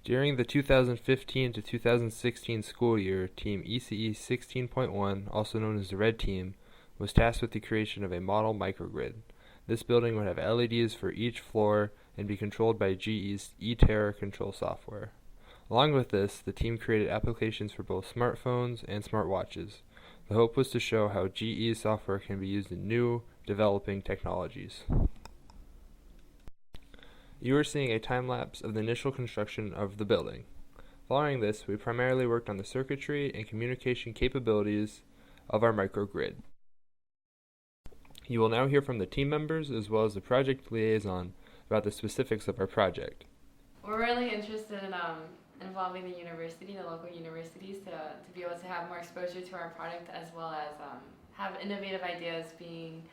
During the 2015 to 2016 school year, Team ECE 16.1, also known as the Red Team, was tasked with the creation of a model microgrid. This building would have LEDs for each floor and be controlled by GE's eTerra control software. Along with this, the team created applications for both smartphones and smartwatches. The hope was to show how GE's software can be used in new, developing technologies. You are seeing a time-lapse of the initial construction of the building. Following this, we primarily worked on the circuitry and communication capabilities of our microgrid. You will now hear from the team members as well as the project liaison about the specifics of our project. We're really interested in involving the university, the local universities, to be able to have more exposure to our product as well as have innovative ideas being,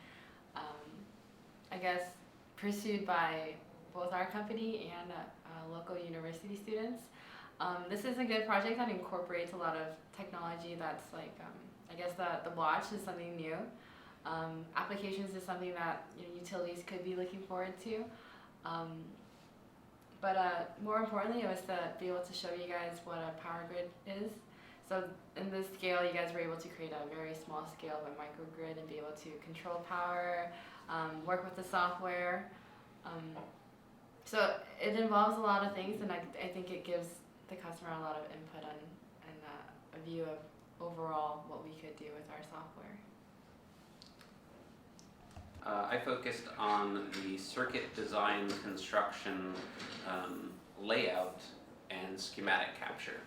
pursued by both our company and local university students. This is a good project that incorporates a lot of technology that's like, the watch is something new. Applications is something that utilities could be looking forward to. But more importantly, it was to be able to show you guys what a power grid is. So in this scale, you guys were able to create a very small scale of a microgrid and be able to control power, work with the software. So it involves a lot of things, and I think it gives the customer a lot of input and a view of overall what we could do with our software. I focused on the circuit design, construction, layout, and schematic capture.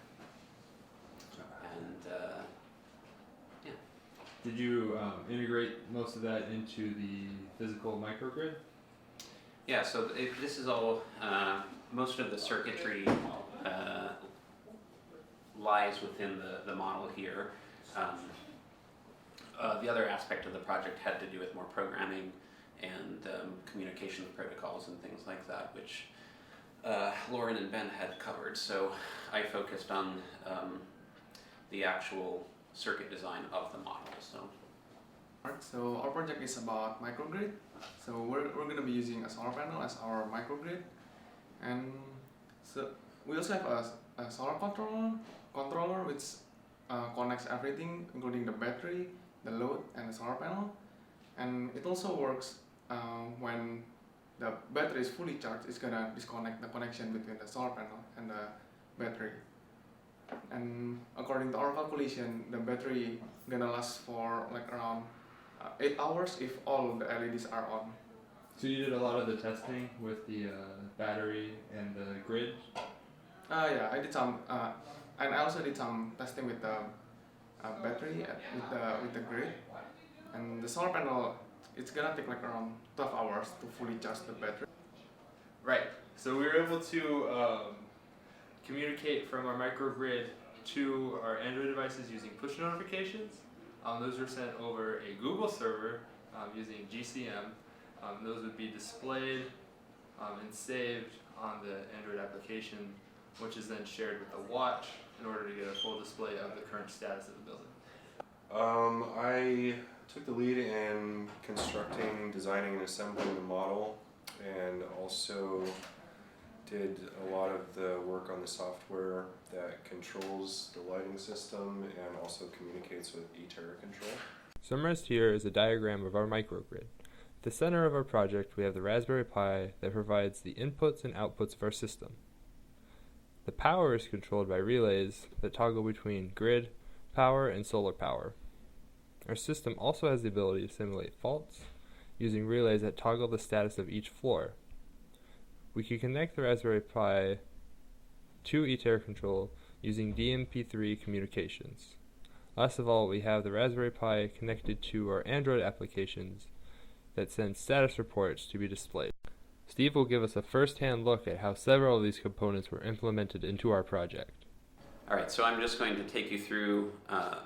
And yeah. Did you integrate most of that into the physical microgrid? Yeah, so this is all, most of the circuitry lies within the model here. The other aspect of the project had to do with more programming and communication protocols and things like that, which Lauren and Ben had covered. So I focused on the actual circuit design of the model. So our project is about microgrid. So we're going to be using a solar panel as our microgrid, and so we also have a solar controller which connects everything, including the battery, the load, and the solar panel. And it also works when the battery is fully charged. It's gonna disconnect the connection between the solar panel and the battery. And according to our calculation, the battery gonna last for like around 8 hours if all the LEDs are on. So you did a lot of the testing with the battery and the grid? Yeah, I did some, and I also did some testing with the battery with the grid, and the solar panel. It's gonna take like around 12 hours to fully charge the battery. Right. So we were able to communicate from our microgrid to our Android devices using push notifications. Those were sent over a Google server using GCM. Those would be displayed and saved on the Android application, which is then shared with the watch in order to get a full display of the current status of the building. I took the lead in constructing, designing, and assembling the model, and also did a lot of the work on the software that controls the lighting system and also communicates with eTerra control. Summarized here is a diagram of our microgrid. At the center of our project, we have the Raspberry Pi that provides the inputs and outputs of our system. The power is controlled by relays that toggle between grid power and solar power. Our system also has the ability to simulate faults using relays that toggle the status of each floor. We can connect the Raspberry Pi to eTerra control using DMP3 communications. Last of all, we have the Raspberry Pi connected to our Android applications that send status reports to be displayed. Steve will give us a first-hand look at how several of these components were implemented into our project. All right, so I'm just going to take you through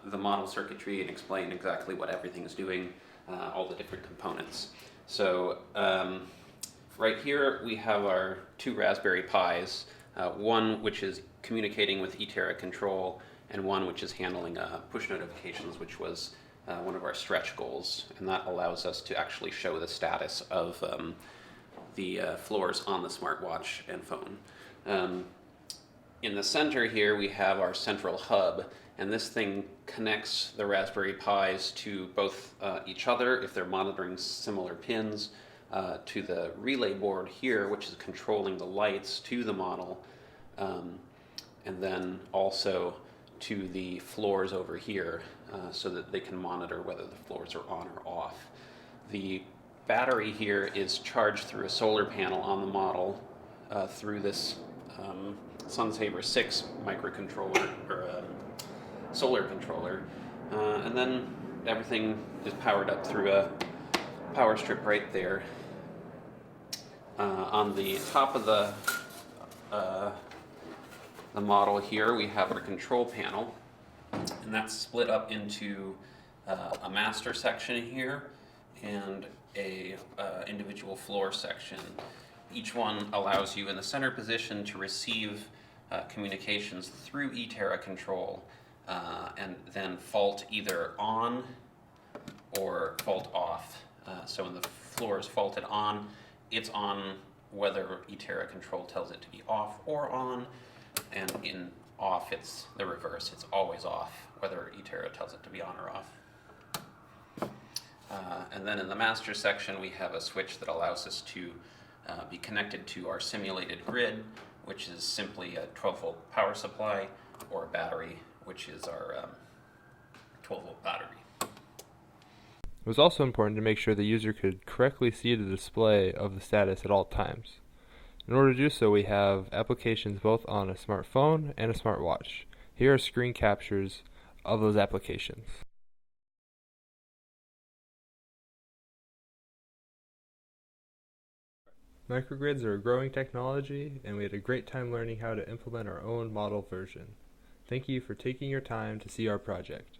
the model circuitry and explain exactly what everything is doing, all the different components. So right here we have our two Raspberry Pis, one which is communicating with eTerra control and one which is handling push notifications, which was one of our stretch goals, and that allows us to actually show the status of the floors on the smartwatch and phone. In the center here we have our central hub, and this thing connects the Raspberry Pis to both each other if they're monitoring similar pins, to the relay board here, which is controlling the lights to the model, and then also to the floors over here, so that they can monitor whether the floors are on or off. The battery here is charged through a solar panel on the model, through this SunSaver 6 microcontroller, or solar controller, and then everything is powered up through a power strip right there. On the top of the model here we have our control panel, and that's split up into a master section here and a individual floor section. Each one allows you in the center position to receive communications through eTerra control, and then fault either on or fault off. So when the floor is faulted on, it's on whether eTerra control tells it to be off or on, and in off it's the reverse, it's always off whether eTerra tells it to be on or off. And then in the master section we have a switch that allows us to be connected to our simulated grid, which is simply a 12-volt power supply, or a battery, which is our 12-volt battery. It was also important to make sure the user could correctly see the display of the status at all times. In order to do so, we have applications both on a smartphone and a smartwatch. Here are screen captures of those applications. Microgrids are a growing technology, and we had a great time learning how to implement our own model version. Thank you for taking your time to see our project.